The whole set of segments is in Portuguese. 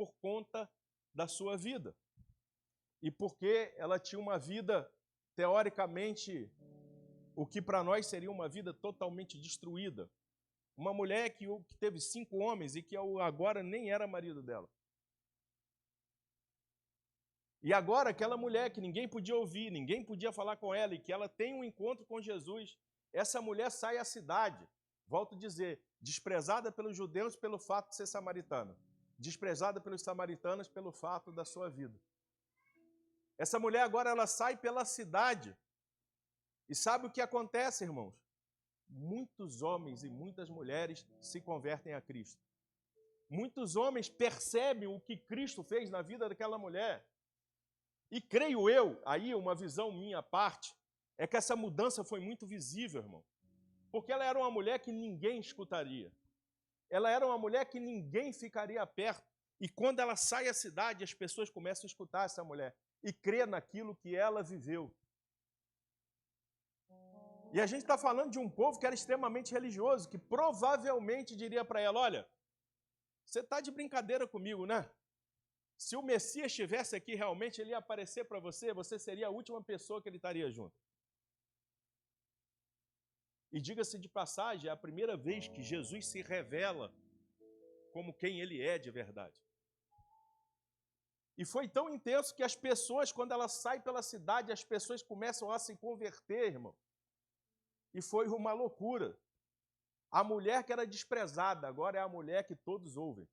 por conta da sua vida. E porque ela tinha uma vida, teoricamente, o que para nós seria uma vida totalmente destruída. Uma mulher que teve 5 homens e que agora nem era marido dela. E agora aquela mulher que ninguém podia ouvir, ninguém podia falar com ela, e que ela tem um encontro com Jesus, essa mulher sai à cidade, volto a dizer, desprezada pelos judeus pelo fato de ser samaritana, desprezada pelos samaritanos pelo fato da sua vida. Essa mulher agora ela sai pela cidade, e sabe o que acontece, irmãos? Muitos homens e muitas mulheres se convertem a Cristo. Muitos homens percebem o que Cristo fez na vida daquela mulher. E creio eu, aí uma visão minha à parte, é que essa mudança foi muito visível, irmão. Porque ela era uma mulher que ninguém escutaria. Ela era uma mulher que ninguém ficaria perto. E quando ela sai à cidade, as pessoas começam a escutar essa mulher e crer naquilo que ela viveu. E a gente está falando de um povo que era extremamente religioso, que provavelmente diria para ela, olha, você está de brincadeira comigo, né? Se o Messias estivesse aqui realmente, ele ia aparecer para você, você seria a última pessoa que ele estaria junto. E diga-se de passagem, é a primeira vez que Jesus se revela como quem ele é de verdade. E foi tão intenso que as pessoas, quando ela sai pela cidade, as pessoas começam a se converter, irmão. E foi uma loucura. A mulher que era desprezada, agora é a mulher que todos ouvem.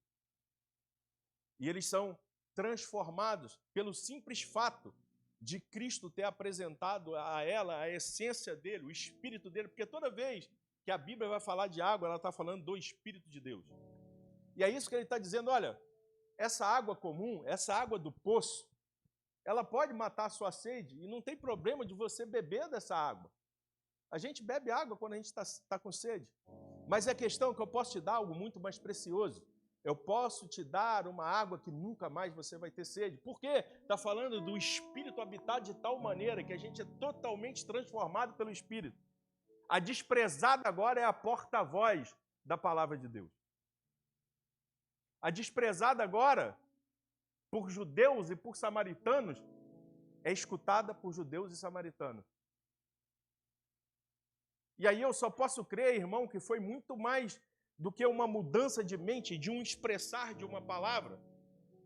E eles são transformados pelo simples fato de Cristo ter apresentado a ela a essência dele, o Espírito dele, porque toda vez que a Bíblia vai falar de água, ela está falando do Espírito de Deus. E é isso que ele está dizendo, olha, essa água comum, essa água do poço, ela pode matar a sua sede e não tem problema de você beber dessa água. A gente bebe água quando a gente está com sede. Mas a questão é que eu posso te dar algo muito mais precioso. Eu posso te dar uma água que nunca mais você vai ter sede. Por quê? Está falando do Espírito habitar de tal maneira que a gente é totalmente transformado pelo Espírito. A desprezada agora é a porta-voz da palavra de Deus. A desprezada agora, por judeus e por samaritanos, é escutada por judeus e samaritanos. E aí eu só posso crer, irmão, que foi muito mais do que uma mudança de mente, de um expressar de uma palavra,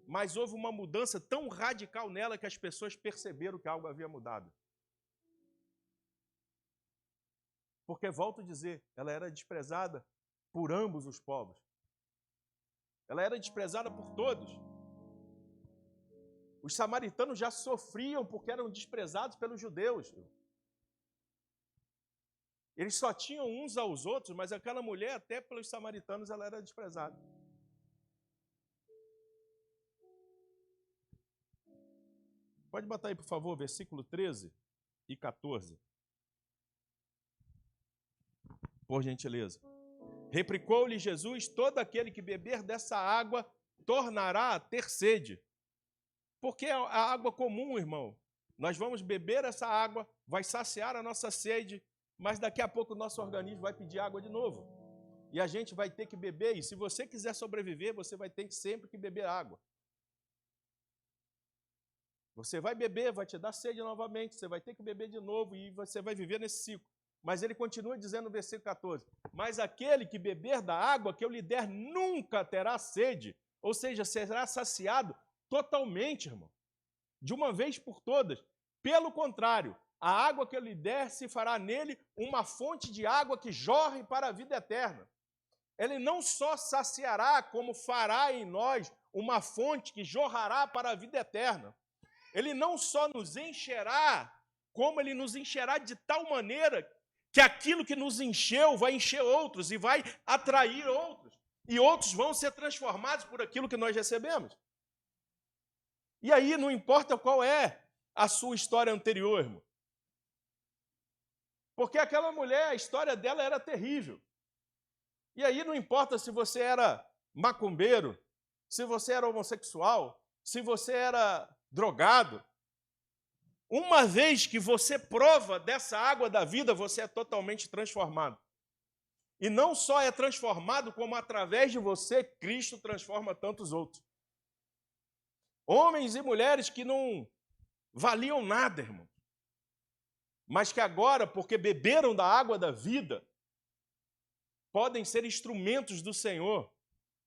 mas houve uma mudança tão radical nela que as pessoas perceberam que algo havia mudado. Porque, volto a dizer, ela era desprezada por ambos os povos. Ela era desprezada por todos. Os samaritanos já sofriam porque eram desprezados pelos judeus. Eles só tinham uns aos outros, mas aquela mulher, até pelos samaritanos, ela era desprezada. Pode botar aí, por favor, versículo 13 e 14. Por gentileza. Replicou-lhe Jesus, todo aquele que beber dessa água tornará a ter sede. Porque a água comum, irmão, nós vamos beber essa água, vai saciar a nossa sede, mas daqui a pouco o nosso organismo vai pedir água de novo. E a gente vai ter que beber, e se você quiser sobreviver, você vai ter sempre que beber água. Você vai beber, vai te dar sede novamente, você vai ter que beber de novo e você vai viver nesse ciclo. Mas ele continua dizendo no versículo 14, mas aquele que beber da água que eu lhe der nunca terá sede, ou seja, será saciado totalmente, irmão, de uma vez por todas. Pelo contrário, a água que eu lhe der se fará nele uma fonte de água que jorre para a vida eterna. Ele não só saciará, como fará em nós uma fonte que jorrará para a vida eterna. Ele não só nos encherá, como ele nos encherá de tal maneira que aquilo que nos encheu vai encher outros e vai atrair outros. E outros vão ser transformados por aquilo que nós recebemos. E aí não importa qual é a sua história anterior, irmão. Porque aquela mulher, a história dela era terrível. E aí não importa se você era macumbeiro, se você era homossexual, se você era drogado. Uma vez que você prova dessa água da vida, você é totalmente transformado. E não só é transformado, como através de você, Cristo transforma tantos outros. Homens e mulheres que não valiam nada, irmão. Mas que agora, porque beberam da água da vida, podem ser instrumentos do Senhor,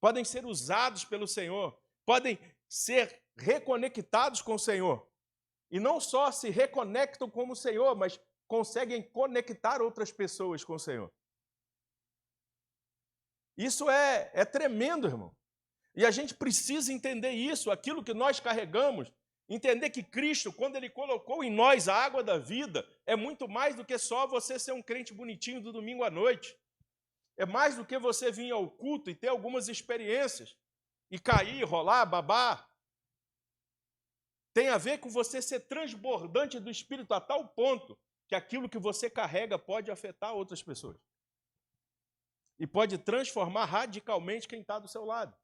podem ser usados pelo Senhor, podem ser reconectados com o Senhor. E não só se reconectam com o Senhor, mas conseguem conectar outras pessoas com o Senhor. Isso é tremendo, irmão. E a gente precisa entender isso, aquilo que nós carregamos, entender que Cristo, quando Ele colocou em nós a água da vida, é muito mais do que só você ser um crente bonitinho do domingo à noite. É mais do que você vir ao culto e ter algumas experiências, e cair, rolar, babar. Tem a ver com você ser transbordante do Espírito a tal ponto que aquilo que você carrega pode afetar outras pessoas. E pode transformar radicalmente quem está do seu lado.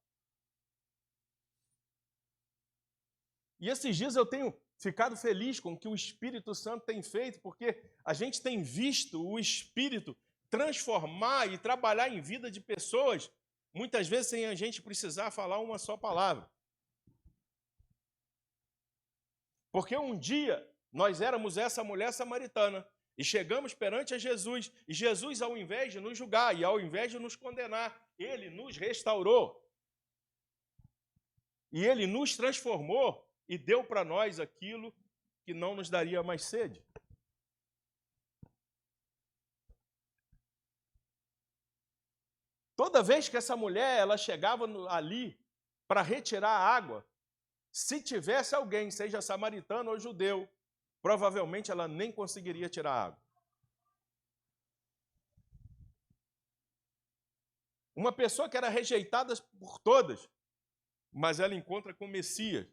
E esses dias eu tenho ficado feliz com o que o Espírito Santo tem feito, porque a gente tem visto o Espírito transformar e trabalhar em vida de pessoas, muitas vezes sem a gente precisar falar uma só palavra. Porque um dia nós éramos essa mulher samaritana e chegamos perante a Jesus, e Jesus, ao invés de nos julgar e ao invés de nos condenar, Ele nos restaurou. E Ele nos transformou e deu para nós aquilo que não nos daria mais sede. Toda vez que essa mulher ela chegava ali para retirar a água, se tivesse alguém, seja samaritano ou judeu, provavelmente ela nem conseguiria tirar a água. Uma pessoa que era rejeitada por todas, mas ela encontra com o Messias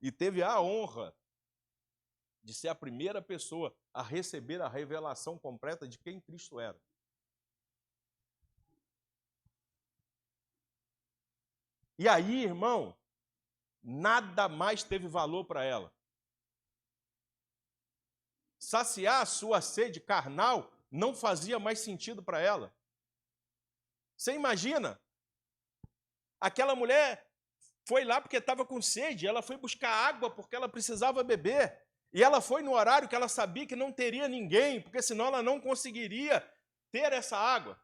e teve a honra de ser a primeira pessoa a receber a revelação completa de quem Cristo era. E aí, irmão, nada mais teve valor para ela. Saciar a sua sede carnal não fazia mais sentido para ela. Você imagina? Aquela mulher foi lá porque estava com sede, ela foi buscar água porque ela precisava beber. E ela foi no horário que ela sabia que não teria ninguém, porque senão ela não conseguiria ter essa água.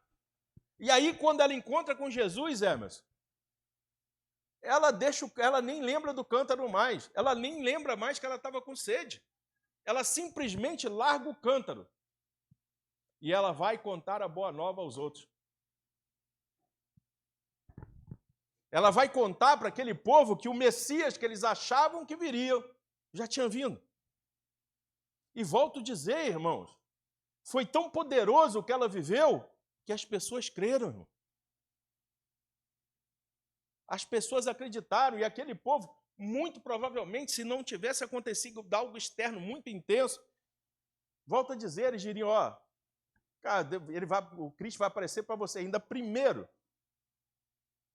E aí, quando ela encontra com Jesus, Emerson, ela nem lembra do cântaro mais, ela nem lembra mais que ela estava com sede. Ela simplesmente larga o cântaro e ela vai contar a boa nova aos outros. Ela vai contar para aquele povo que o Messias que eles achavam que viriam já tinha vindo. E volto a dizer, irmãos, foi tão poderoso o que ela viveu que as pessoas creram, irmão. As pessoas acreditaram e aquele povo, muito provavelmente, se não tivesse acontecido algo externo muito intenso, volto a dizer, eles diriam, ó, cara, o Cristo vai aparecer para você ainda primeiro.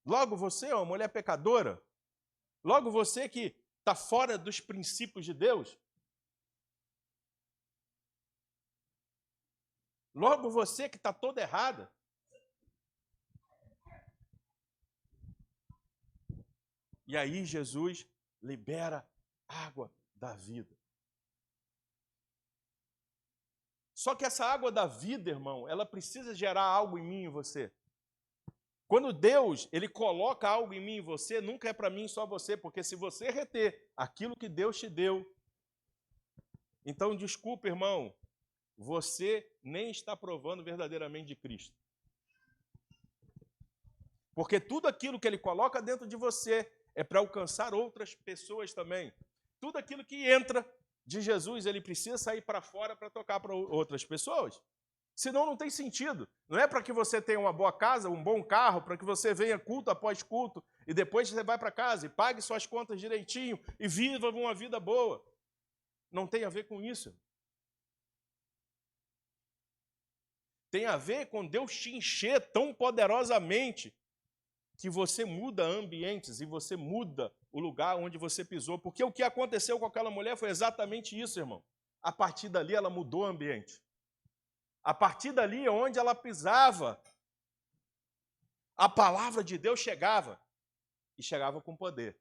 Logo você, ó, mulher pecadora, logo você que está fora dos princípios de Deus, logo você que está toda errada. E aí Jesus libera água da vida. Só que essa água da vida, irmão, ela precisa gerar algo em mim e em você. Quando Deus, Ele coloca algo em mim e em você, nunca é para mim só você, porque se você reter aquilo que Deus te deu, então desculpa, irmão, você nem está provando verdadeiramente de Cristo. Porque tudo aquilo que Ele coloca dentro de você é para alcançar outras pessoas também. Tudo aquilo que entra de Jesus, Ele precisa sair para fora para tocar para outras pessoas. Senão não tem sentido. Não é para que você tenha uma boa casa, um bom carro, para que você venha culto após culto e depois você vai para casa e pague suas contas direitinho e viva uma vida boa. Não tem a ver com isso. Tem a ver com Deus te encher tão poderosamente que você muda ambientes e você muda o lugar onde você pisou. Porque o que aconteceu com aquela mulher foi exatamente isso, irmão. A partir dali ela mudou o ambiente. A partir dali, onde ela pisava, a palavra de Deus chegava. E chegava com poder.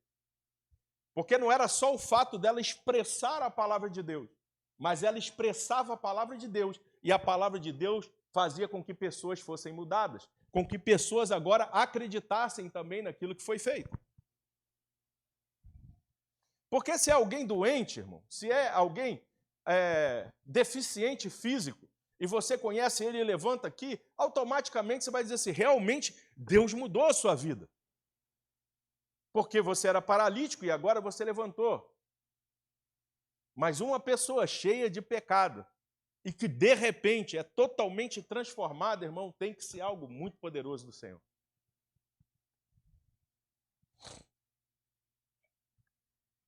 Porque não era só o fato dela expressar a palavra de Deus, mas ela expressava a palavra de Deus, e a palavra de Deus fazia com que pessoas fossem mudadas, com que pessoas agora acreditassem também naquilo que foi feito. Porque se é alguém doente, irmão, se é alguém deficiente físico, e você conhece ele e levanta aqui, automaticamente você vai dizer assim, realmente Deus mudou a sua vida. Porque você era paralítico e agora você levantou. Mas uma pessoa cheia de pecado e que de repente é totalmente transformada, irmão, tem que ser algo muito poderoso do Senhor.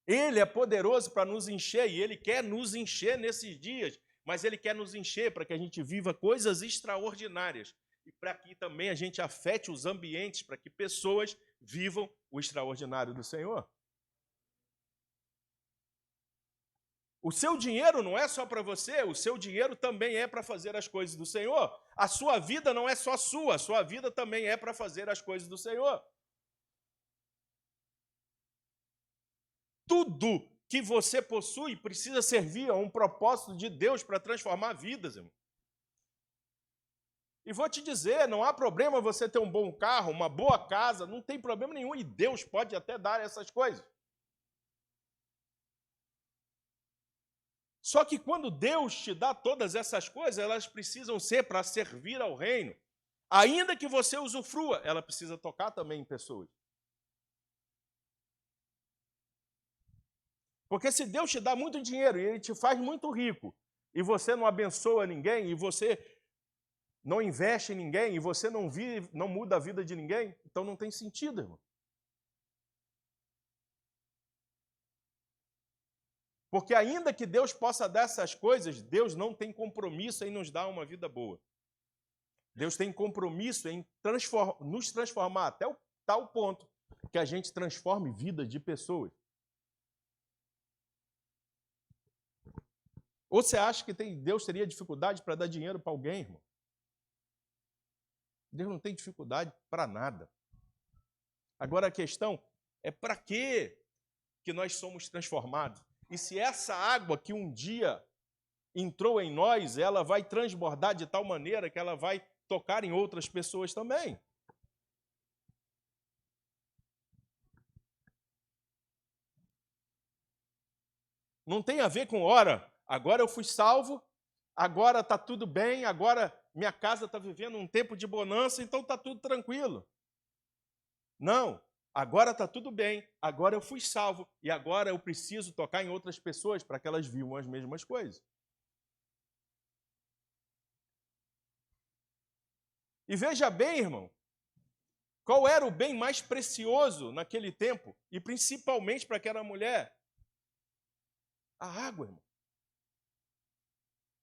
Ele é poderoso para nos encher e Ele quer nos encher nesses dias, mas Ele quer nos encher para que a gente viva coisas extraordinárias e para que também a gente afete os ambientes, para que pessoas vivam o extraordinário do Senhor. O seu dinheiro não é só para você, o seu dinheiro também é para fazer as coisas do Senhor. A sua vida não é só sua, a sua vida também é para fazer as coisas do Senhor. Tudo que você possui precisa servir a um propósito de Deus para transformar vidas, irmão. E vou te dizer, não há problema você ter um bom carro, uma boa casa, não tem problema nenhum, e Deus pode até dar essas coisas. Só que quando Deus te dá todas essas coisas, elas precisam ser para servir ao reino. Ainda que você usufrua, ela precisa tocar também em pessoas. Porque se Deus te dá muito dinheiro e Ele te faz muito rico, e você não abençoa ninguém, e você não investe em ninguém, e você não vive, não muda a vida de ninguém, então não tem sentido, irmão. Porque ainda que Deus possa dar essas coisas, Deus não tem compromisso em nos dar uma vida boa. Deus tem compromisso em nos transformar até o tal ponto que a gente transforme vida de pessoas. Ou você acha que Deus teria dificuldade para dar dinheiro para alguém, irmão? Deus não tem dificuldade para nada. Agora a questão é para que nós somos transformados? E se essa água que um dia entrou em nós, ela vai transbordar de tal maneira que ela vai tocar em outras pessoas também. Não tem a ver com, ora, agora eu fui salvo, agora está tudo bem, agora minha casa está vivendo um tempo de bonança, então está tudo tranquilo. Não, agora está tudo bem, agora eu fui salvo e agora eu preciso tocar em outras pessoas para que elas vivam as mesmas coisas. E veja bem, irmão, qual era o bem mais precioso naquele tempo, e principalmente para aquela mulher? A água, irmão.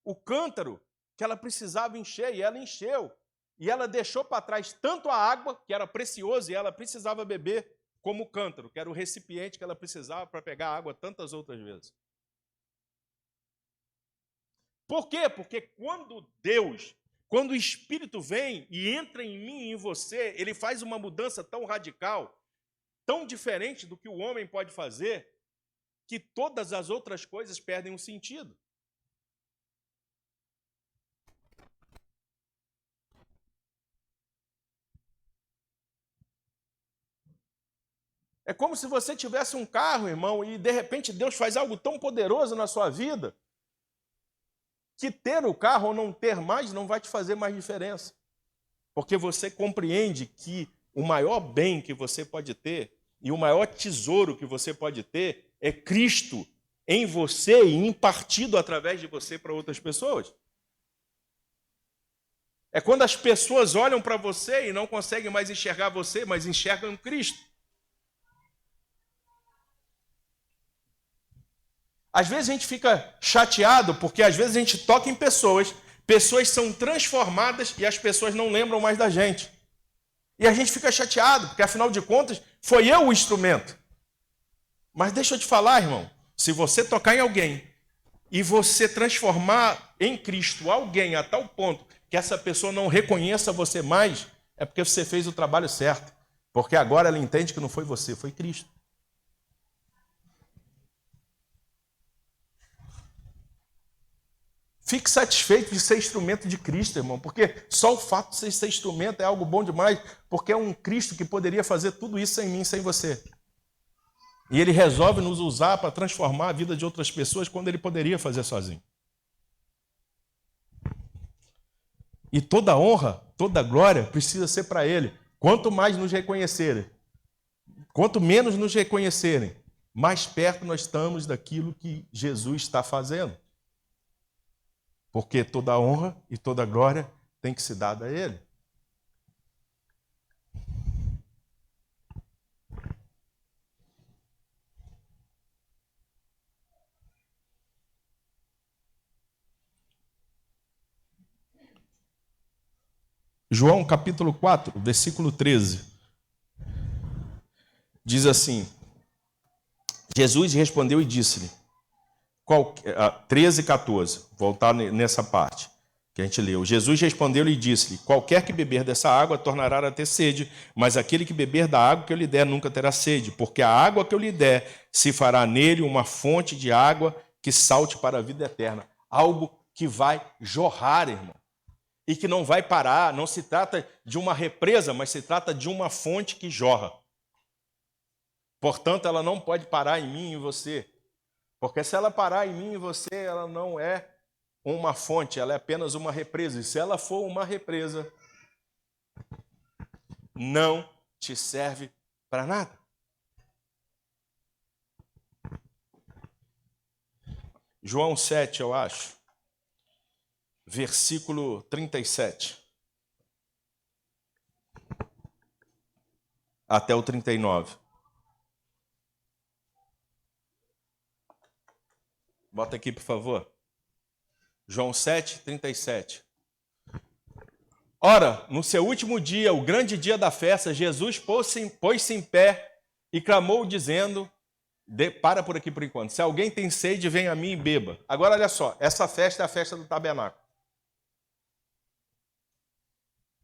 O cântaro que ela precisava encher, e ela encheu. E ela deixou para trás tanto a água, que era precioso, e ela precisava beber, como o cântaro, que era o recipiente que ela precisava para pegar água tantas outras vezes. Por quê? Porque quando o Espírito vem e entra em mim e em você, ele faz uma mudança tão radical, tão diferente do que o homem pode fazer, que todas as outras coisas perdem o sentido. É como se você tivesse um carro, irmão, e de repente Deus faz algo tão poderoso na sua vida, que ter o carro ou não ter mais não vai te fazer mais diferença. Porque você compreende que o maior bem que você pode ter e o maior tesouro que você pode ter é Cristo em você e impartido através de você para outras pessoas. É quando as pessoas olham para você e não conseguem mais enxergar você, mas enxergam Cristo. Às vezes a gente fica chateado porque às vezes a gente toca em pessoas são transformadas e as pessoas não lembram mais da gente. E a gente fica chateado, porque afinal de contas foi eu o instrumento. Mas deixa eu te falar, irmão, se você tocar em alguém e você transformar em Cristo alguém a tal ponto que essa pessoa não reconheça você mais, é porque você fez o trabalho certo. Porque agora ela entende que não foi você, foi Cristo. Fique satisfeito de ser instrumento de Cristo, irmão, porque só o fato de você ser instrumento é algo bom demais, porque é um Cristo que poderia fazer tudo isso sem mim, sem você. E ele resolve nos usar para transformar a vida de outras pessoas quando ele poderia fazer sozinho. E toda honra, toda glória precisa ser para ele. Quanto mais nos reconhecerem, quanto menos nos reconhecerem, mais perto nós estamos daquilo que Jesus está fazendo. Porque toda honra e toda glória tem que ser dada a ele. João capítulo 4, versículo 13. Diz assim: Jesus respondeu e disse-lhe, 13 e 14, voltar nessa parte que a gente leu. Jesus respondeu-lhe e disse-lhe, qualquer que beber dessa água tornará a ter sede, mas aquele que beber da água que eu lhe der nunca terá sede, porque a água que eu lhe der se fará nele uma fonte de água que salte para a vida eterna. Algo que vai jorrar, irmão. E que não vai parar, não se trata de uma represa, mas se trata de uma fonte que jorra. Portanto, ela não pode parar em mim e em você. Porque se ela parar em mim e você, ela não é uma fonte, ela é apenas uma represa. E se ela for uma represa, não te serve para nada. João 7, eu acho. Versículo 37. Até o 39. Bota aqui, por favor. João 7, 37. Ora, no seu último dia, o grande dia da festa, Jesus pôs-se em pé e clamou, dizendo... Para por aqui por enquanto. Se alguém tem sede, venha a mim e beba. Agora, olha só. Essa festa é a festa do tabernáculo.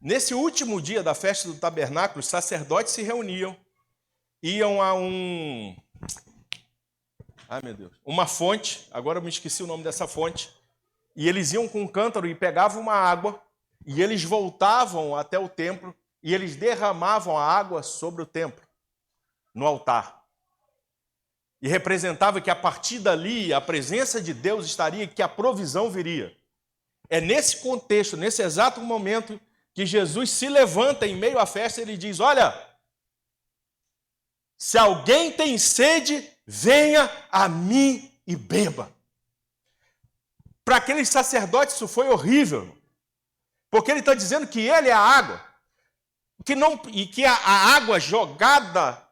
Nesse último dia da festa do tabernáculo, os sacerdotes se reuniam, iam a uma fonte, agora eu me esqueci o nome dessa fonte, e eles iam com um cântaro e pegavam uma água, e eles voltavam até o templo, e eles derramavam a água sobre o templo, no altar. E representava que a partir dali a presença de Deus estaria, que a provisão viria. É nesse contexto, nesse exato momento, que Jesus se levanta em meio à festa e ele diz, olha, se alguém tem sede, venha a mim e beba. Para aqueles sacerdotes isso foi horrível, porque ele está dizendo que ele é a água, e que a água jogada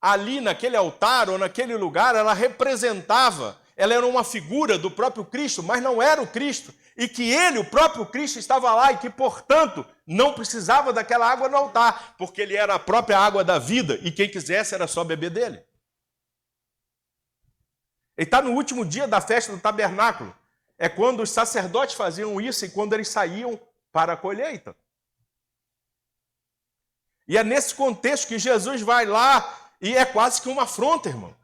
ali naquele altar ou naquele lugar, ela representava, ela era uma figura do próprio Cristo, mas não era o Cristo. E que ele, o próprio Cristo, estava lá e que, portanto, não precisava daquela água no altar, porque ele era a própria água da vida e quem quisesse era só beber dele. Ele está no último dia da festa do tabernáculo. É quando os sacerdotes faziam isso e quando eles saíam para a colheita. E é nesse contexto que Jesus vai lá e é quase que uma afronta, irmão.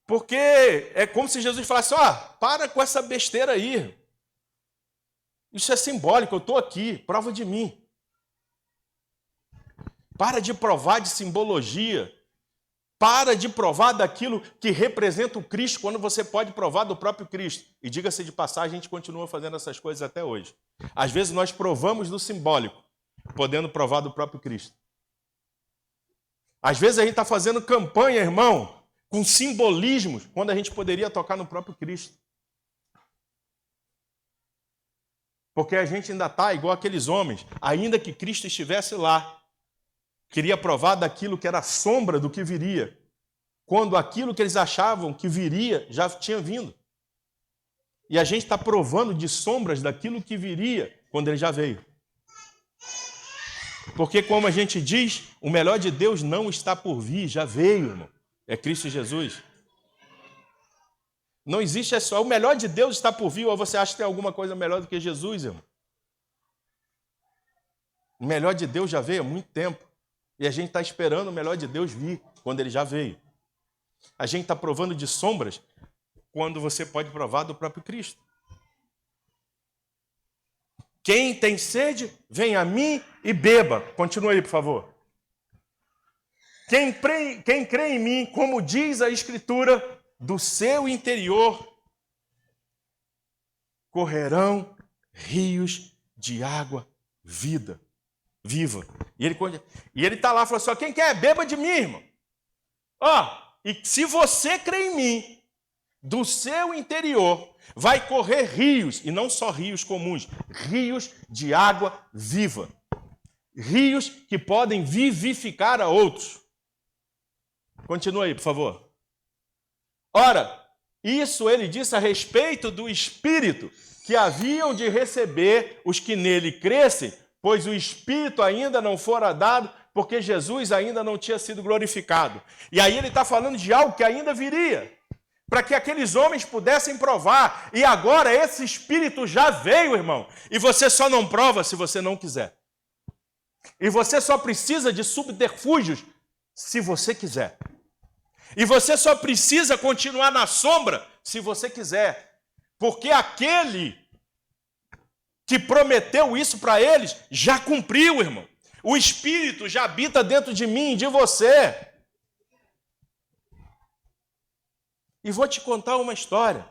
Porque é como se Jesus falasse, para com essa besteira aí. Isso é simbólico, eu estou aqui, prova de mim. Para de provar de simbologia. Para de provar daquilo que representa o Cristo, quando você pode provar do próprio Cristo. E diga-se de passagem, a gente continua fazendo essas coisas até hoje. Às vezes nós provamos do simbólico, podendo provar do próprio Cristo. Às vezes a gente está fazendo campanha, irmão, com simbolismos, quando a gente poderia tocar no próprio Cristo. Porque a gente ainda está igual aqueles homens, ainda que Cristo estivesse lá, queria provar daquilo que era sombra do que viria, quando aquilo que eles achavam que viria já tinha vindo. E a gente está provando de sombras daquilo que viria quando ele já veio. Porque, como a gente diz, o melhor de Deus não está por vir, já veio, irmão. É Cristo Jesus. Não existe só o melhor de Deus está por vir, ou você acha que tem alguma coisa melhor do que Jesus, irmão? O melhor de Deus já veio há muito tempo. E a gente está esperando o melhor de Deus vir, quando ele já veio. A gente está provando de sombras quando você pode provar do próprio Cristo. Quem tem sede, vem a mim e beba. Continua aí, por favor. Quem crê em mim, como diz a Escritura, do seu interior correrão rios de água viva. E ele está lá e falou assim, quem quer, beba de mim, irmão. E se você crê em mim, do seu interior vai correr rios, e não só rios comuns, rios de água viva. Rios que podem vivificar a outros. Continua aí, por favor. Ora, isso ele disse a respeito do Espírito que haviam de receber os que nele crescem, pois o Espírito ainda não fora dado, porque Jesus ainda não tinha sido glorificado. E aí ele está falando de algo que ainda viria, para que aqueles homens pudessem provar. E agora esse Espírito já veio, irmão, e você só não prova se você não quiser. E você só precisa de subterfúgios se você quiser. E você só precisa continuar na sombra se você quiser. Porque aquele que prometeu isso para eles já cumpriu, irmão. O Espírito já habita dentro de mim e de você. E vou te contar uma história.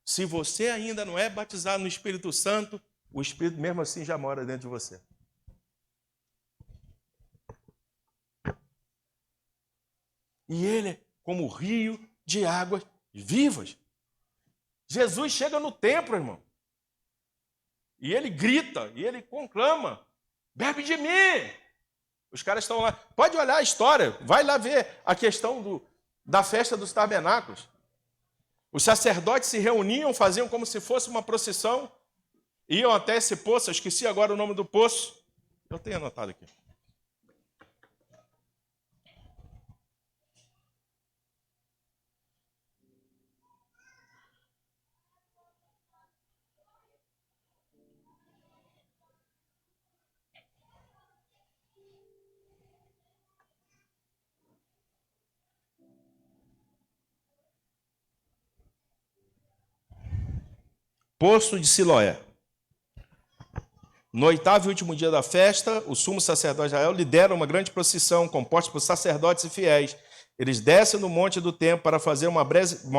Se você ainda não é batizado no Espírito Santo, o Espírito mesmo assim já mora dentro de você. E ele é como rio de águas vivas. Jesus chega no templo, irmão. E ele grita, e ele conclama, bebe de mim. Os caras estão lá. Pode olhar a história, vai lá ver a questão da festa dos tabernáculos. Os sacerdotes se reuniam, faziam como se fosse uma procissão, iam até esse poço, eu esqueci agora o nome do poço. Eu tenho anotado aqui. Poço de Siloé. No 8º e último dia da festa, o sumo sacerdote de Israel lidera uma grande procissão composta por sacerdotes e fiéis. Eles descem no monte do templo para fazer uma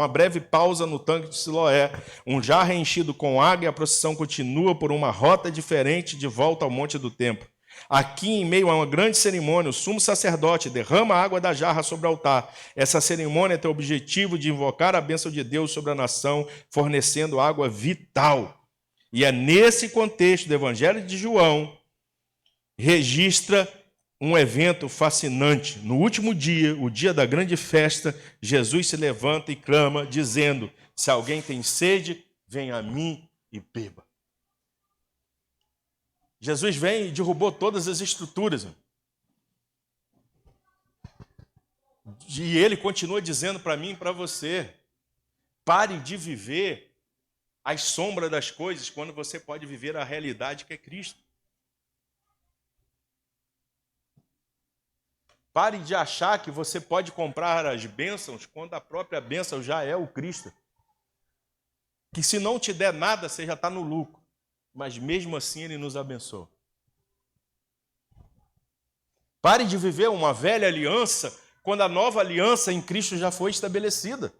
breve pausa no tanque de Siloé. Um jarro é enchido com água e a procissão continua por uma rota diferente de volta ao monte do templo. Aqui, em meio a uma grande cerimônia, o sumo sacerdote derrama a água da jarra sobre o altar. Essa cerimônia tem o objetivo de invocar a bênção de Deus sobre a nação, fornecendo água vital. E é nesse contexto do Evangelho de João, registra um evento fascinante. No último dia, o dia da grande festa, Jesus se levanta e clama, dizendo, se alguém tem sede, venha a mim e beba. Jesus vem e derrubou todas as estruturas. E ele continua dizendo para mim e para você, pare de viver as sombras das coisas quando você pode viver a realidade que é Cristo. Pare de achar que você pode comprar as bênçãos quando a própria bênção já é o Cristo. Que se não te der nada, você já está no lucro. Mas mesmo assim ele nos abençoa. Pare de viver uma velha aliança quando a nova aliança em Cristo já foi estabelecida.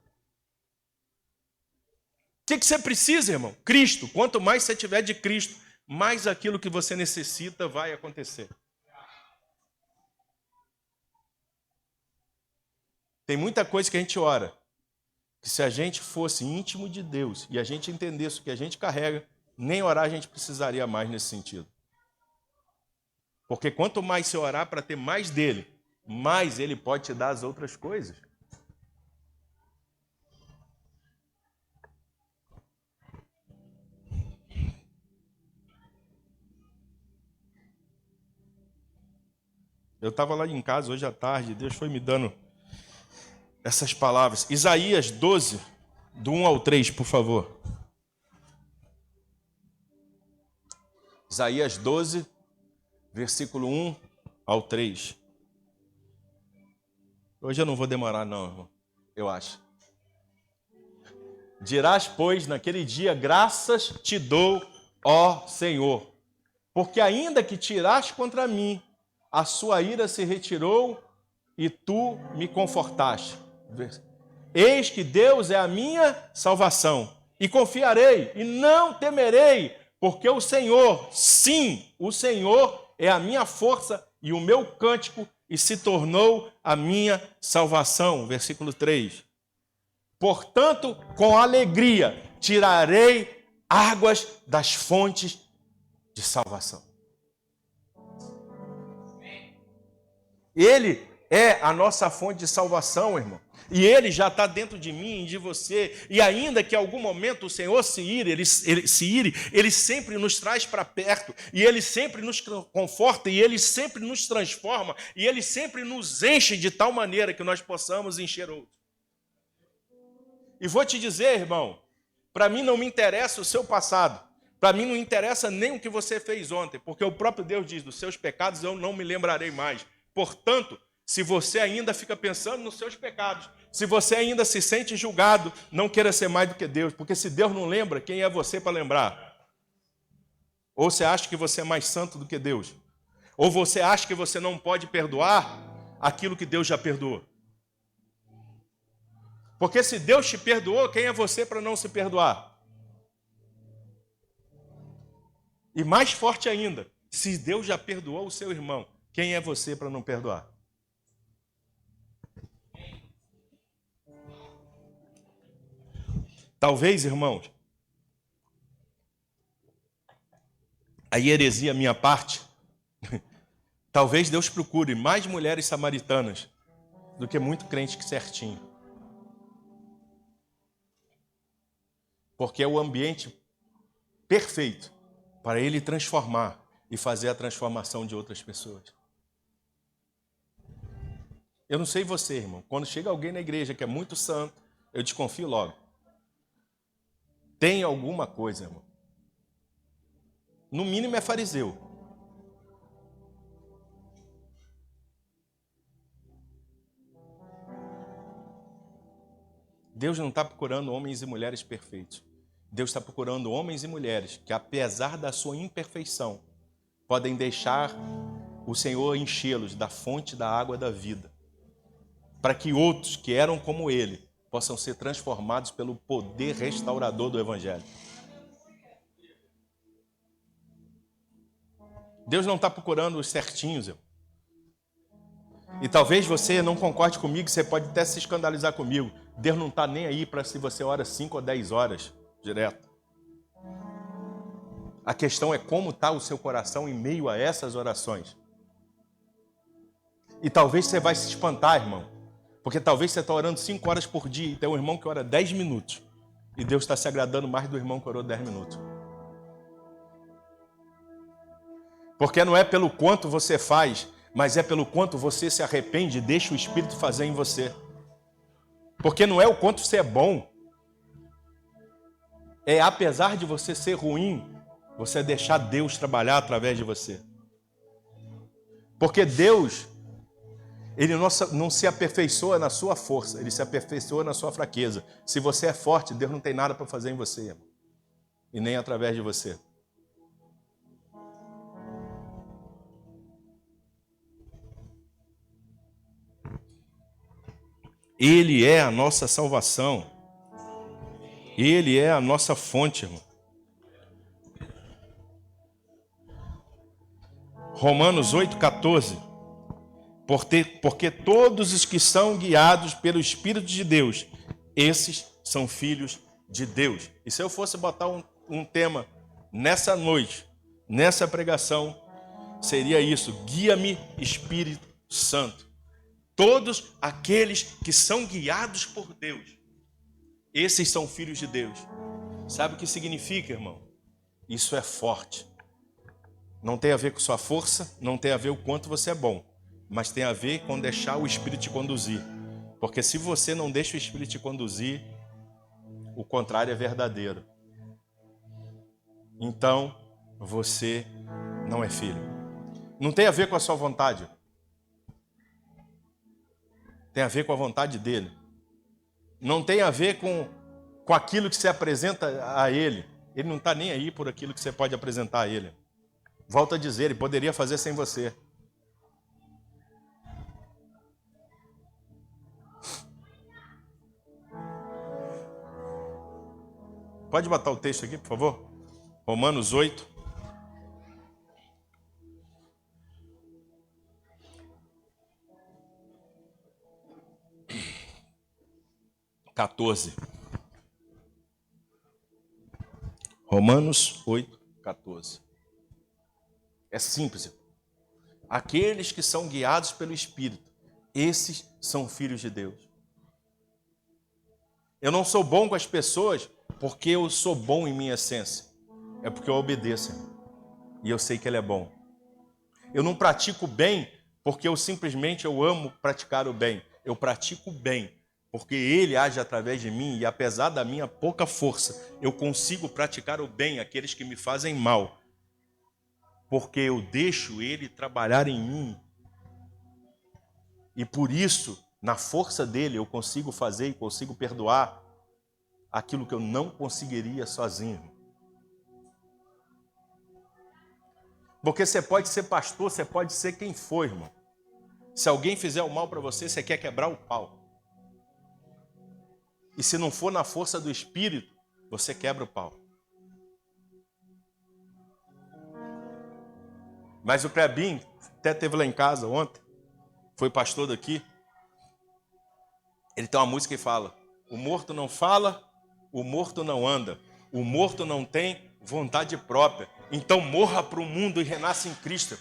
O que você precisa, irmão? Cristo. Quanto mais você tiver de Cristo, mais aquilo que você necessita vai acontecer. Tem muita coisa que a gente ora, que se a gente fosse íntimo de Deus e a gente entendesse o que a gente carrega, nem orar a gente precisaria mais nesse sentido. Porque quanto mais você orar para ter mais dele, mais ele pode te dar as outras coisas. Eu estava lá em casa hoje à tarde, Deus foi me dando essas palavras. Isaías 12, do 1 ao 3, por favor. Isaías 12, versículo 1 ao 3. Hoje eu não vou demorar não, irmão, eu acho. Dirás, pois, naquele dia, graças te dou, ó Senhor, porque ainda que tiraste contra mim, a sua ira se retirou e tu me confortaste. Eis que Deus é a minha salvação, e confiarei, e não temerei, porque o Senhor, sim, o Senhor é a minha força e o meu cântico, e se tornou a minha salvação. Versículo 3. Portanto, com alegria, tirarei águas das fontes de salvação. Ele é a nossa fonte de salvação, irmão. E Ele já está dentro de mim e de você. E ainda que em algum momento o Senhor se ire, Ele sempre nos traz para perto. E Ele sempre nos conforta. E Ele sempre nos transforma. E Ele sempre nos enche de tal maneira que nós possamos encher outros. E vou te dizer, irmão, para mim não me interessa o seu passado. Para mim não interessa nem o que você fez ontem. Porque o próprio Deus diz, dos seus pecados eu não me lembrarei mais. Portanto, se você ainda fica pensando nos seus pecados, se você ainda se sente julgado, não queira ser mais do que Deus, porque se Deus não lembra, quem é você para lembrar? Ou você acha que você é mais santo do que Deus? Ou você acha que você não pode perdoar aquilo que Deus já perdoou? Porque se Deus te perdoou, quem é você para não se perdoar? E mais forte ainda, se Deus já perdoou o seu irmão, quem é você para não perdoar? Talvez, irmãos, a heresia minha parte, talvez Deus procure mais mulheres samaritanas do que muito crente que certinho. Porque é o ambiente perfeito para Ele transformar e fazer a transformação de outras pessoas. Eu não sei você, irmão, quando chega alguém na igreja que é muito santo, eu desconfio logo. Tem alguma coisa, irmão. No mínimo é fariseu. Deus não está procurando homens e mulheres perfeitos. Deus está procurando homens e mulheres que, apesar da sua imperfeição, podem deixar o Senhor enchê-los da fonte da água da vida, para que outros que eram como ele possam ser transformados pelo poder restaurador do Evangelho. Deus não está procurando os certinhos, irmão. E talvez você não concorde comigo, você pode até se escandalizar comigo. Deus não está nem aí para se você ora 5 ou 10 horas direto. A questão é como está o seu coração em meio a essas orações. E talvez você vai se espantar, irmão. Porque talvez você está orando 5 horas por dia e tem um irmão que ora 10 minutos. E Deus está se agradando mais do irmão que orou 10 minutos. Porque não é pelo quanto você faz, mas é pelo quanto você se arrepende e deixa o Espírito fazer em você. Porque não é o quanto você é bom. É apesar de você ser ruim, você deixar Deus trabalhar através de você. Porque Deus, Ele não se aperfeiçoa na sua força, Ele se aperfeiçoa na sua fraqueza. Se você é forte, Deus não tem nada para fazer em você, irmão. E nem através de você. Ele é a nossa salvação. Ele é a nossa fonte, irmão. Romanos 8,14. Porque todos os que são guiados pelo Espírito de Deus, esses são filhos de Deus. E se eu fosse botar um tema nessa noite, nessa pregação, seria isso: guia-me, Espírito Santo. Todos aqueles que são guiados por Deus, esses são filhos de Deus. Sabe o que significa, irmão? Isso é forte. Não tem a ver com sua força, não tem a ver o quanto você é bom, mas tem a ver com deixar o Espírito te conduzir. Porque se você não deixa o Espírito te conduzir, o contrário é verdadeiro. Então, você não é filho. Não tem a ver com a sua vontade. Tem a ver com a vontade dele. Não tem a ver com com aquilo que você apresenta a Ele. Ele não está nem aí por aquilo que você pode apresentar a Ele. Volto a dizer, Ele poderia fazer sem você. Pode botar o texto aqui, por favor? Romanos 8. Romanos 8, 14. É simples. Aqueles que são guiados pelo Espírito, esses são filhos de Deus. Eu não sou bom com as pessoas porque eu sou bom em minha essência. É porque eu obedeço. E eu sei que Ele é bom. Eu não pratico bem porque eu simplesmente amo praticar o bem. Eu pratico bem porque Ele age através de mim e apesar da minha pouca força, eu consigo praticar o bem àqueles que me fazem mal. Porque eu deixo Ele trabalhar em mim. E por isso, na força dEle, eu consigo fazer e consigo perdoar aquilo que eu não conseguiria sozinho. Porque você pode ser pastor, você pode ser quem for, irmão. Se alguém fizer o mal para você, você quer quebrar o pau. E se não for na força do Espírito, você quebra o pau. Mas o Crebinho, até teve lá em casa ontem, foi pastor daqui. Ele tem uma música que fala: o morto não fala, o morto não anda, o morto não tem vontade própria. Então morra para o mundo e renasça em Cristo.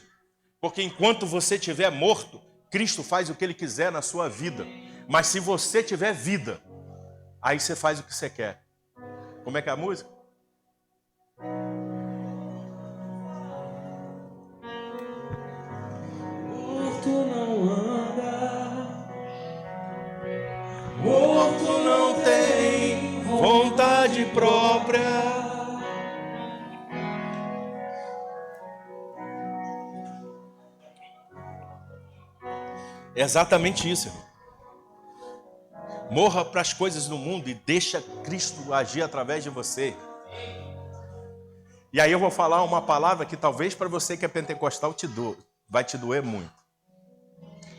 Porque enquanto você estiver morto, Cristo faz o que Ele quiser na sua vida. Mas se você tiver vida, aí você faz o que você quer. Como é que é a música? Morto não anda, Morto não tem vontade própria. É exatamente isso. Morra para as coisas do mundo e deixa Cristo agir através de você. E aí eu vou falar uma palavra que talvez para você que é pentecostal vai te doer muito.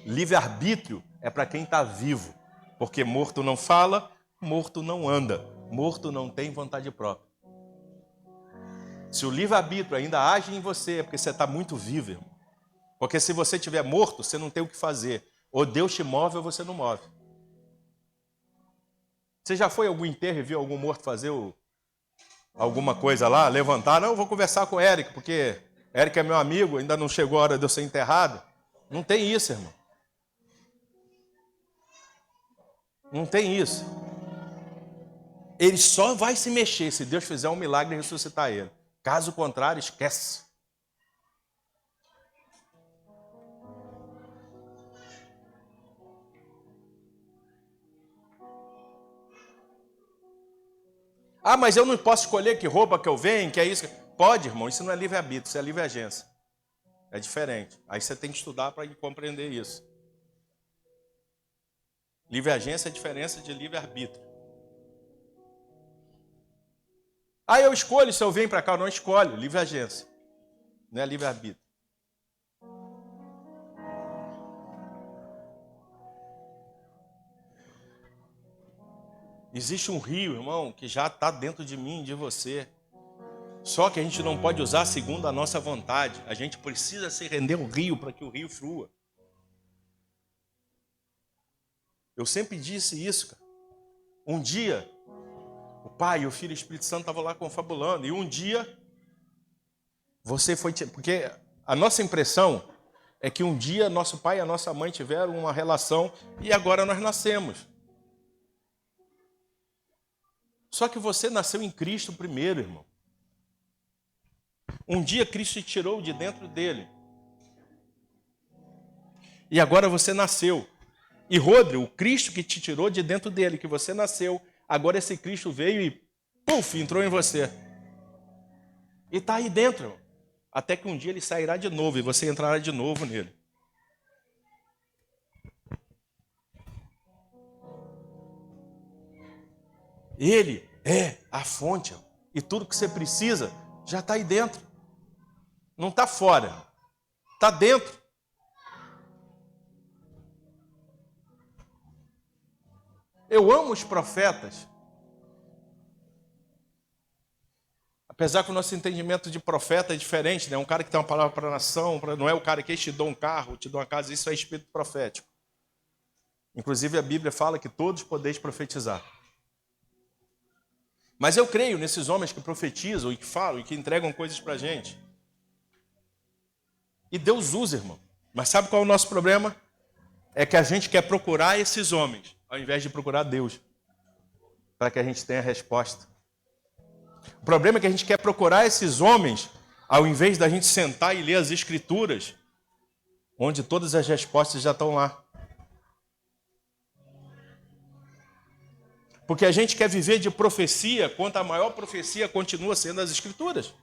Livre-arbítrio é para quem está vivo. Porque morto não fala, morto não anda. Morto não tem vontade própria. Se o livre-arbítrio ainda age em você, é porque você está muito vivo, irmão. Porque se você estiver morto, você não tem o que fazer. Ou Deus te move ou você não move. Você já foi a algum enterro e viu algum morto fazer alguma coisa lá? Levantar? Não, eu vou conversar com o Érico, porque Érico é meu amigo, ainda não chegou a hora de eu ser enterrado. Não tem isso, irmão. Não tem isso. Ele só vai se mexer se Deus fizer um milagre e ressuscitar ele. Caso contrário, esquece. Ah, mas eu não posso escolher que roupa que eu venho, que é isso. Pode, irmão, isso não é livre-arbítrio, isso é livre-agência. É diferente. Aí você tem que estudar para compreender isso. Livre-agência é a diferença de livre-arbítrio. Ah, eu escolho se eu venho para cá ou não escolho. Livre-agência. Não é livre-arbítrio. Existe um rio, irmão, que já está dentro de mim e de você. Só que a gente não pode usar segundo a nossa vontade. A gente precisa se render ao rio para que o rio flua. Eu sempre disse isso, cara. Um dia, o Pai, o Filho e o Espírito Santo estavam lá confabulando. E um dia, você foi... Porque a nossa impressão é que um dia nosso pai e a nossa mãe tiveram uma relação e agora nós nascemos. Só que você nasceu em Cristo primeiro, irmão. Um dia Cristo te tirou de dentro dele. E agora você nasceu. E Rodrigo, o Cristo que te tirou de dentro dele, que você nasceu, agora esse Cristo veio e, puf, entrou em você. E está aí dentro, irmão. Até que um dia ele sairá de novo e você entrará de novo nele. Ele É, a fonte. E tudo que você precisa já está aí dentro. Não está fora. Está dentro. Eu amo os profetas. Apesar que o nosso entendimento de profeta é diferente, né? Um cara que tem uma palavra para a nação, não é o cara que te dá um carro, te dá uma casa, isso é espírito profético. Inclusive a Bíblia fala que todos podeis profetizar. Mas eu creio nesses homens que profetizam e que falam e que entregam coisas para a gente. E Deus usa, irmão. Mas sabe qual é o nosso problema? É que a gente quer procurar esses homens, ao invés de procurar Deus, para que a gente tenha a resposta. O problema é que a gente quer procurar esses homens, ao invés da gente sentar e ler as Escrituras, onde todas as respostas já estão lá. Porque a gente quer viver de profecia, quanto a maior profecia continua sendo as Escrituras.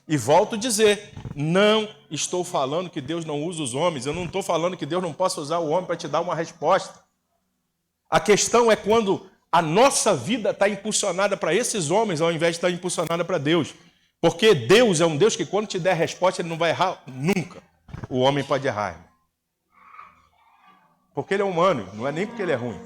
E volto a dizer, não estou falando que Deus não usa os homens, eu não estou falando que Deus não possa usar o homem para te dar uma resposta. A questão é quando a nossa vida está impulsionada para esses homens, ao invés de estar impulsionada para Deus. Porque Deus é um Deus que quando te der a resposta, Ele não vai errar nunca. O homem pode errar, irmão. Porque Ele é humano, não é nem porque Ele é ruim.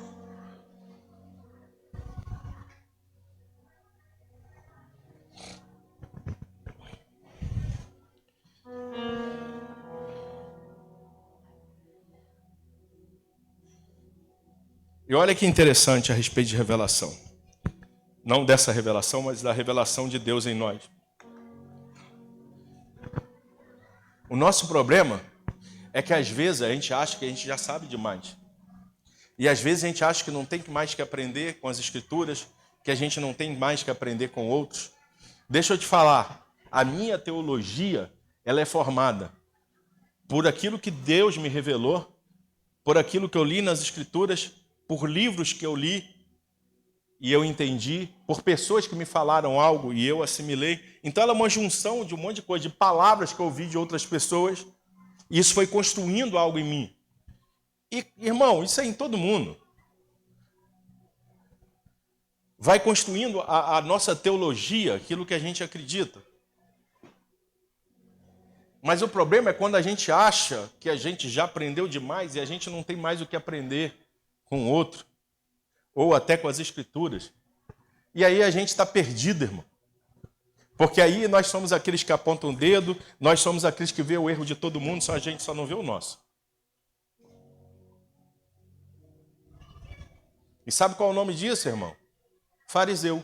E olha que interessante a respeito de revelação. Não dessa revelação, mas da revelação de Deus em nós. O nosso problema é que às vezes a gente acha que a gente já sabe demais. E às vezes a gente acha que não tem mais que aprender com as Escrituras, que a gente não tem mais que aprender com outros. Deixa eu te falar, a minha teologia, ela é formada por aquilo que Deus me revelou, por aquilo que eu li nas Escrituras, por livros que eu li e eu entendi, por pessoas que me falaram algo e eu assimilei. Então ela é uma junção de um monte de coisa, de palavras que eu ouvi de outras pessoas, e isso foi construindo algo em mim. E, irmão, isso é em todo mundo. Vai construindo a nossa teologia, aquilo que a gente acredita. Mas o problema é quando a gente acha que a gente já aprendeu demais e a gente não tem mais o que aprender com o outro, ou até com as Escrituras. E aí a gente está perdido, irmão. Porque aí nós somos aqueles que apontam o dedo, nós somos aqueles que vê o erro de todo mundo, só a gente só não vê o nosso. E sabe qual é o nome disso, irmão? Fariseu.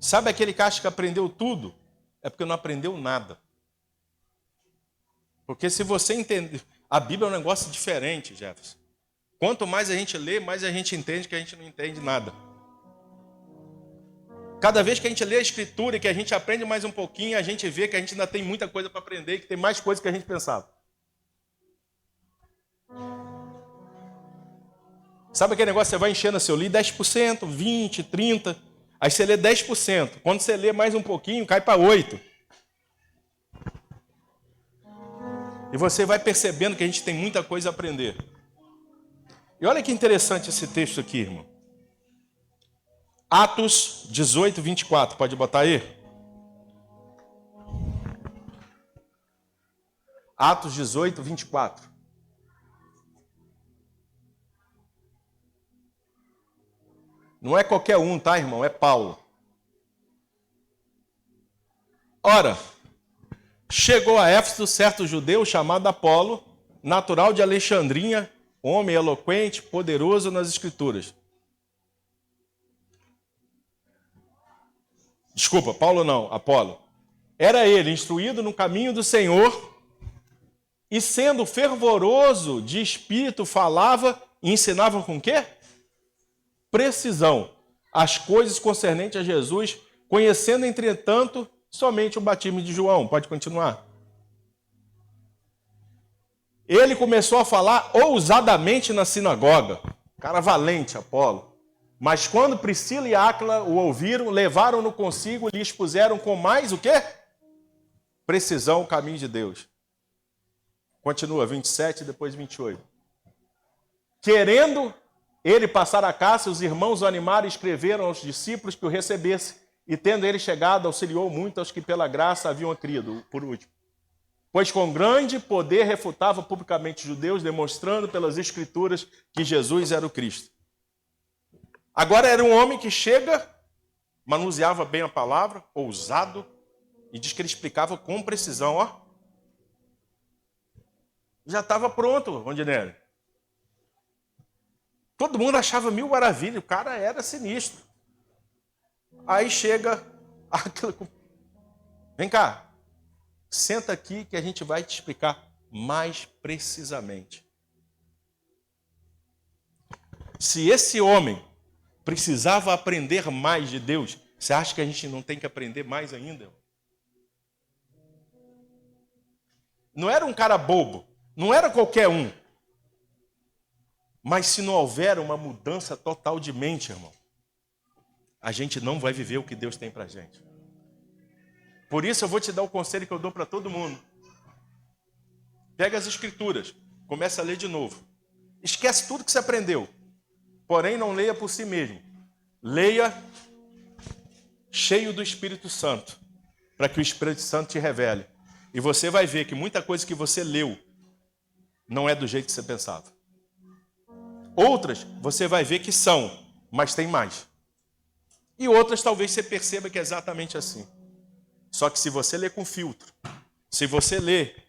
Sabe aquele que acha que aprendeu tudo? É porque não aprendeu nada. Porque se você entender... A Bíblia é um negócio diferente, Jefferson. Quanto mais a gente lê, mais a gente entende que a gente não entende nada. Cada vez que a gente lê a Escritura e que a gente aprende mais um pouquinho, a gente vê que a gente ainda tem muita coisa para aprender, que tem mais coisa que a gente pensava. Sabe aquele negócio, você vai enchendo seu livro 10%, 20%, 30%, aí você lê 10%. Quando você lê mais um pouquinho, cai para 8%. E você vai percebendo que a gente tem muita coisa a aprender. E olha que interessante esse texto aqui, irmão. Atos 18, 24. Pode botar aí? Atos 18, 24. Não é qualquer um, tá, irmão? É Paulo. Ora, chegou a Éfeso certo judeu chamado Apolo, natural de Alexandrinha, homem eloquente, poderoso nas Escrituras. Desculpa, Paulo não, Apolo. Era ele instruído no caminho do Senhor e sendo fervoroso de espírito falava e ensinava com quê? Precisão as coisas concernentes a Jesus, conhecendo, entretanto, somente o batismo de João. Pode continuar. Ele começou a falar ousadamente na sinagoga. Cara valente, Apolo. Mas quando Priscila e Áquila o ouviram, levaram-no consigo e lhe expuseram com mais o quê? Precisão o caminho de Deus. Continua, 27 e depois 28. Querendo ele passar a caça, os irmãos o animaram e escreveram aos discípulos que o recebesse. E tendo ele chegado, auxiliou muito aos que pela graça haviam crido. Por último. Pois com grande poder refutava publicamente os judeus, demonstrando pelas escrituras que Jesus era o Cristo. Agora era um homem que chega, manuseava bem a palavra, ousado, e diz que ele explicava com precisão. Ó. Já estava pronto, Rondinelli. Todo mundo achava mil maravilhas, o cara era sinistro. Aí chega aquilo. Vem cá, senta aqui que a gente vai te explicar mais precisamente. Se esse homem precisava aprender mais de Deus, você acha que a gente não tem que aprender mais ainda? Não era um cara bobo, não era qualquer um. Mas se não houver uma mudança total de mente, irmão, a gente não vai viver o que Deus tem pra gente. Por isso eu vou te dar o conselho que eu dou para todo mundo. Pega as escrituras, começa a ler de novo. Esquece tudo que você aprendeu. Porém, não leia por si mesmo. Leia cheio do Espírito Santo, para que o Espírito Santo te revele. E você vai ver que muita coisa que você leu não é do jeito que você pensava. Outras você vai ver que são, mas tem mais. E outras talvez você perceba que é exatamente assim. Só que se você ler com filtro, se você ler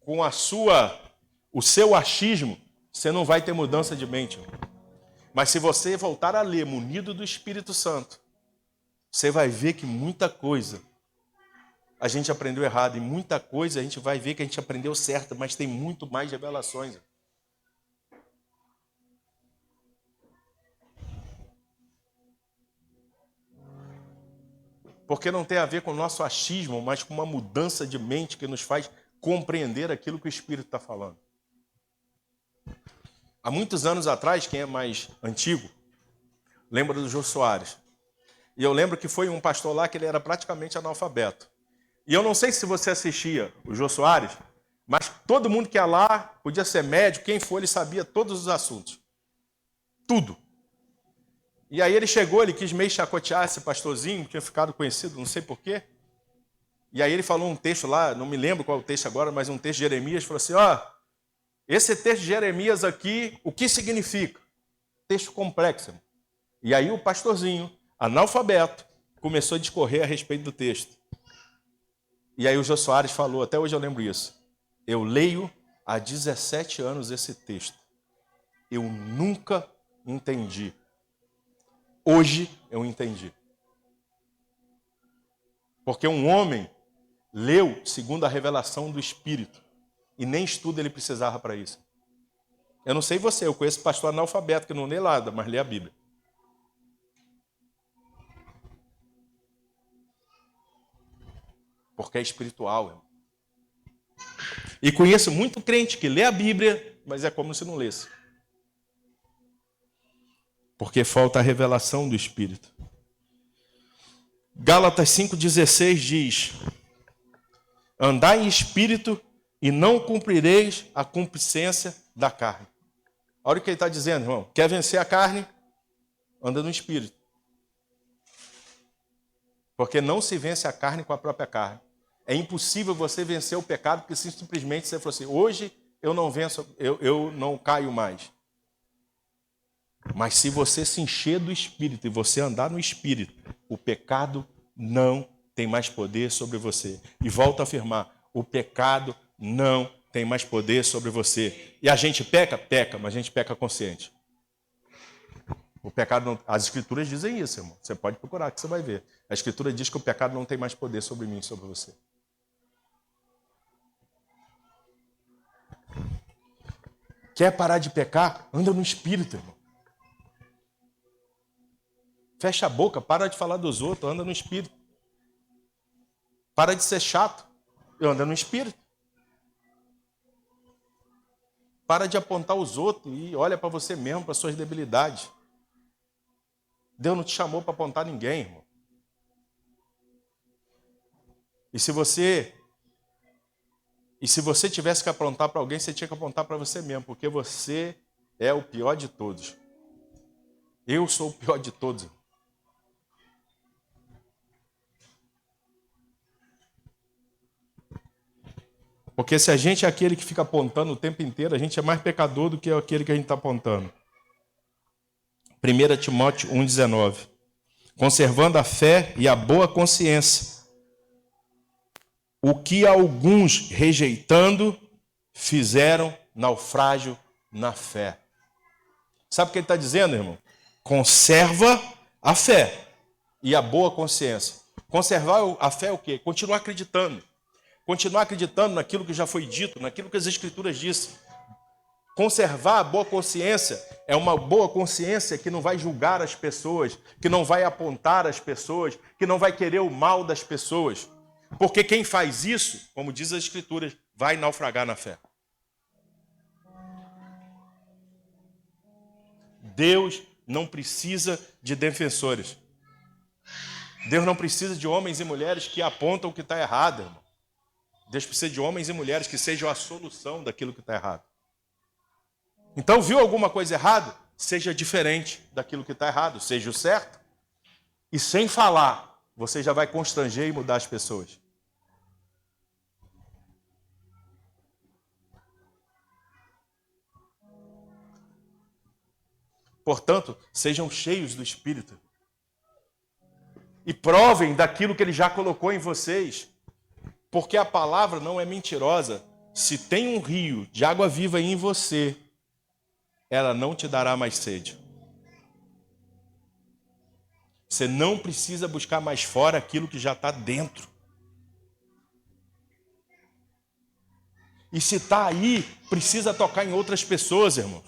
com o seu achismo, você não vai ter mudança de mente. Mas se você voltar a ler munido do Espírito Santo, você vai ver que muita coisa a gente aprendeu errado. E muita coisa a gente vai ver que a gente aprendeu certo, mas tem muito mais revelações. Porque não tem a ver com o nosso achismo, mas com uma mudança de mente que nos faz compreender aquilo que o Espírito está falando. Há muitos anos atrás, quem é mais antigo, lembra do Jô Soares. E eu lembro que foi um pastor lá que ele era praticamente analfabeto. E eu não sei se você assistia o Jô Soares, mas todo mundo que ia lá, podia ser médico, quem for, ele sabia todos os assuntos. Tudo. E aí ele chegou, ele quis meio chacotear esse pastorzinho, que tinha ficado conhecido, não sei porquê. E aí ele falou um texto lá, não me lembro qual é o texto agora, mas um texto de Jeremias, falou assim, ó, esse texto de Jeremias aqui, o que significa? Texto complexo. E aí o pastorzinho, analfabeto, começou a discorrer a respeito do texto. E aí o Jô Soares falou, até hoje eu lembro isso, eu leio há 17 anos esse texto. Eu nunca entendi. Hoje eu entendi. Porque um homem leu segundo a revelação do Espírito. E nem estudo ele precisava para isso. Eu não sei você, eu conheço pastor analfabeto que não lê nada, mas lê a Bíblia. Porque é espiritual, irmão. E conheço muito crente que lê a Bíblia, mas é como se não lesse. Porque falta a revelação do Espírito. Gálatas 5,16 diz, andai em espírito e não cumprireis a concupiscência da carne. Olha o que ele está dizendo, irmão. Quer vencer a carne? Anda no espírito. Porque não se vence a carne com a própria carne. É impossível você vencer o pecado, porque simplesmente você falou assim, hoje eu não venço, eu não caio mais. Mas se você se encher do Espírito e você andar no Espírito, o pecado não tem mais poder sobre você. E volto a afirmar, o pecado não tem mais poder sobre você. E a gente peca? Peca, mas a gente peca consciente. O pecado não... As Escrituras dizem isso, irmão. Você pode procurar que você vai ver. A Escritura diz que o pecado não tem mais poder sobre mim, sobre você. Quer parar de pecar? Anda no Espírito, irmão. Fecha a boca, para de falar dos outros, anda no Espírito. Para de ser chato, anda no Espírito. Para de apontar os outros e olha para você mesmo, para suas debilidades. Deus não te chamou para apontar ninguém, irmão. E se você E se você tivesse que apontar para alguém, você tinha que apontar para você mesmo, porque você é o pior de todos. Eu sou o pior de todos. Porque se a gente é aquele que fica apontando o tempo inteiro, a gente é mais pecador do que aquele que a gente está apontando. 1 Timóteo 1,19. Conservando a fé e a boa consciência, o que alguns, rejeitando, fizeram naufrágio na fé. Sabe o que ele está dizendo, irmão? Conserva a fé e a boa consciência. Conservar a fé é o quê? Continuar acreditando. Continuar acreditando naquilo que já foi dito, naquilo que as Escrituras dizem. Conservar a boa consciência é uma boa consciência que não vai julgar as pessoas, que não vai apontar as pessoas, que não vai querer o mal das pessoas. Porque quem faz isso, como diz as Escrituras, vai naufragar na fé. Deus não precisa de defensores. Deus não precisa de homens e mulheres que apontam o que está errado, irmão. Deus precisa de homens e mulheres que sejam a solução daquilo que está errado. Então, viu alguma coisa errada? Seja diferente daquilo que está errado, seja o certo. E sem falar, você já vai constranger e mudar as pessoas. Portanto, sejam cheios do Espírito. E provem daquilo que Ele já colocou em vocês. Porque a palavra não é mentirosa. Se tem um rio de água viva em você, ela não te dará mais sede. Você não precisa buscar mais fora aquilo que já está dentro. E se está aí, precisa tocar em outras pessoas, irmão.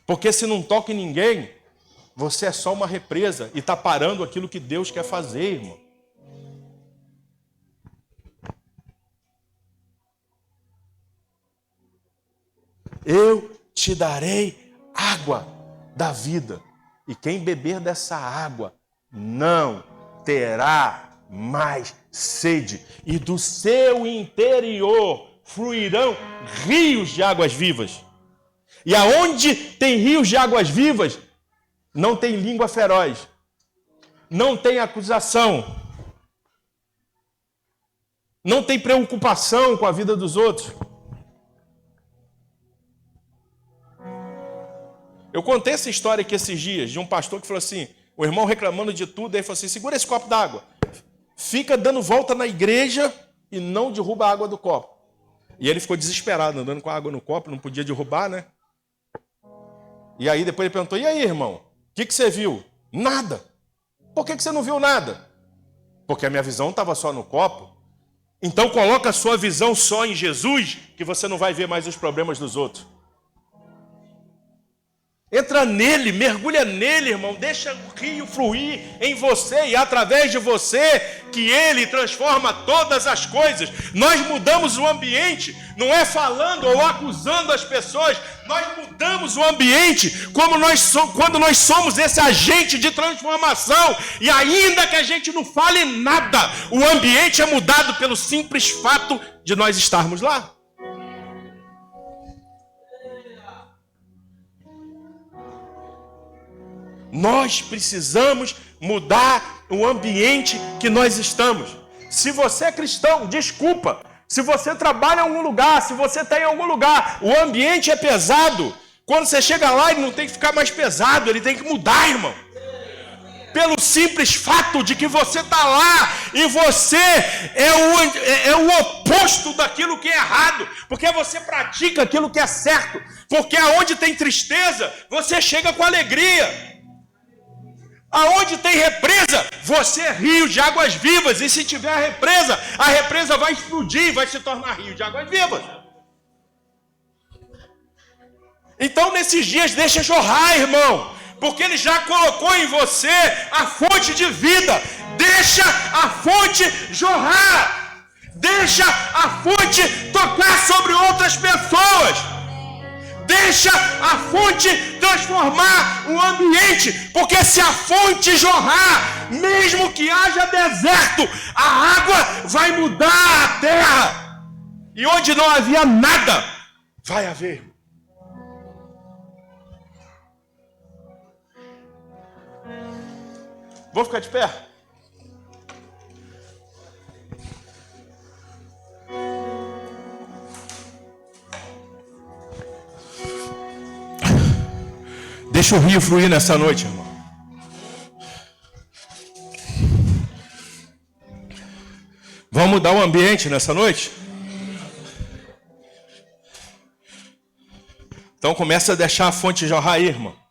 Porque se não toca em ninguém, você é só uma represa e está parando aquilo que Deus quer fazer, irmão. Eu te darei água da vida, e quem beber dessa água não terá mais sede, e do seu interior fluirão rios de águas vivas. E aonde tem rios de águas vivas, não tem língua feroz, não tem acusação, não tem preocupação com a vida dos outros. Eu contei essa história aqui esses dias, de um pastor que falou assim, o irmão reclamando de tudo, aí falou assim, segura esse copo d'água, fica dando volta na igreja e não derruba a água do copo. E ele ficou desesperado, andando com a água no copo, não podia derrubar, né? E aí depois ele perguntou, e aí, irmão, o que você viu? Nada. Por que você não viu nada? Porque a minha visão estava só no copo. Então coloca a sua visão só em Jesus, que você não vai ver mais os problemas dos outros. Entra nele, mergulha nele, irmão, deixa o rio fluir em você e através de você que ele transforma todas as coisas. Nós mudamos o ambiente, não é falando ou acusando as pessoas, nós mudamos o ambiente quando nós somos esse agente de transformação e ainda que a gente não fale nada, o ambiente é mudado pelo simples fato de nós estarmos lá. Nós precisamos mudar o ambiente que nós estamos. Se você é cristão, desculpa. Se você trabalha em algum lugar, se você está em algum lugar, o ambiente é pesado. Quando você chega lá, ele não tem que ficar mais pesado, ele tem que mudar, irmão. Pelo simples fato de que você está lá e você é o oposto daquilo que é errado. Porque você pratica aquilo que é certo. Porque aonde tem tristeza, você chega com alegria. Aonde tem represa, você é rio de águas vivas. E se tiver a represa vai explodir, vai se tornar rio de águas vivas. Então, nesses dias, deixa jorrar, irmão. Porque Ele já colocou em você a fonte de vida. Deixa a fonte jorrar. Deixa a fonte tocar sobre outras pessoas. Deixa a fonte transformar o ambiente, porque se a fonte jorrar, mesmo que haja deserto, a água vai mudar a terra. E onde não havia nada, vai haver, irmão. Vamos ficar de pé? Deixa o rio fluir nessa noite, irmão. Vamos mudar o ambiente nessa noite? Então começa a deixar a fonte jorrar aí, irmão.